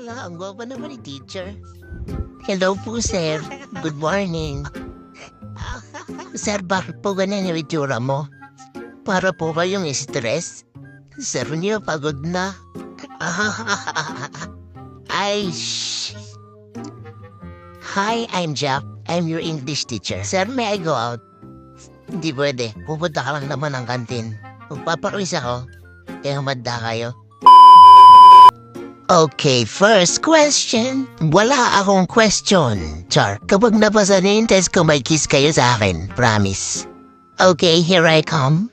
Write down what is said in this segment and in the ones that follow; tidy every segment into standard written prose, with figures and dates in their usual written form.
Hala, ang gwapa naman ni teacher. Hello po, sir. Good morning. Sir, bakit po ganyan yung itsura mo? Para po kayong stress? Sir, niyo pagod na. Ay, shh. Hi, I'm Jeff. I'm your English teacher. Sir, may I go out? Hindi pwede. Pupunta ka lang naman ng kantin. Magpapakwis ako. Kaya humadda kayo. Okay, first question. Wala akong question, Char. Kapag napasa na yung test ko, may kiss kayo sa akin. Promise. Okay, here I come.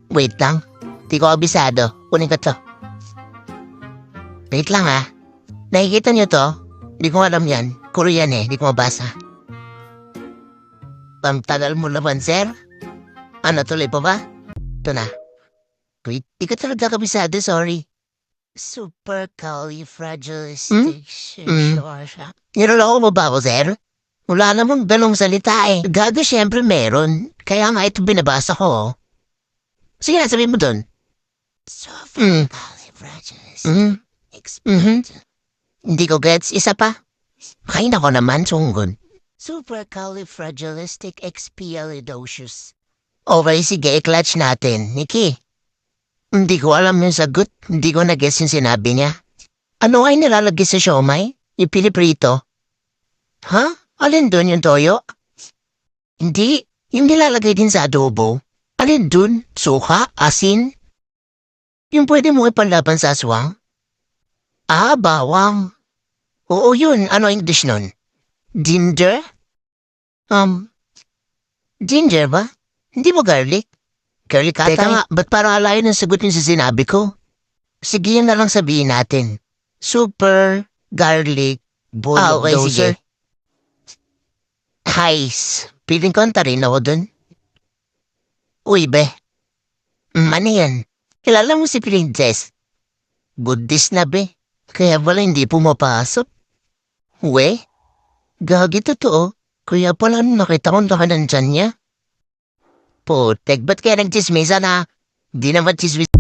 Wait lang. Di ko abisado. Kunin ko to. Wait lang ah. Nakikita niyo to? Di ko alam yan. Korean eh. Di ko mabasa. Tagal mo naman, sir. Ano, tuloy pa ba? Ito na. Wait, di ko talaga kabisado, sorry. Supercalifragilisticexpialidocious. Niloloko mo ba ako, sir? Wala namang ganong salita eh. Gago, syempre meron. Kaya nga ito binabasa ko. Sige na, sabihin mo dun. Supercalifragilisticexpialidocious. Hindi ko gets. Isa pa. Kain ako naman, sunggon. Supercalifragilisticexpialidocious. Okay, sige, i-clutch natin. Nikki. Hindi ko alam yung sagot. Hindi ko na-guess yung sinabi niya. Ano ay nilalagay sa siomay? Yung piniprito? Ha? Alin dun yung toyo? Hindi. Yung nilalagay din sa adobo. Alin dun? Suka? Asin? Yung pwede mo ipalaban sa aswang? Ah, bawang. Oo yun. Ano English nun? Ginger? Ginger ba? Hindi mo garlic? Garlic ata. Teka nga, ba't parang alayo ng sagot yung sa sinabi ko? Sige, yun na lang sabihin natin. Super garlic bulldozer. Okay, sige. Heis, piling ko anta rin ako dun. Uy, be. Ano yan? Kilala mo si Princess? Buddhist na, be. Kaya pala hindi pumapasok. We? Gagi totoo. Kaya pala nakita ko nandyan niya. Putek, ba't kaya nagchismisa na? Di naman chismis.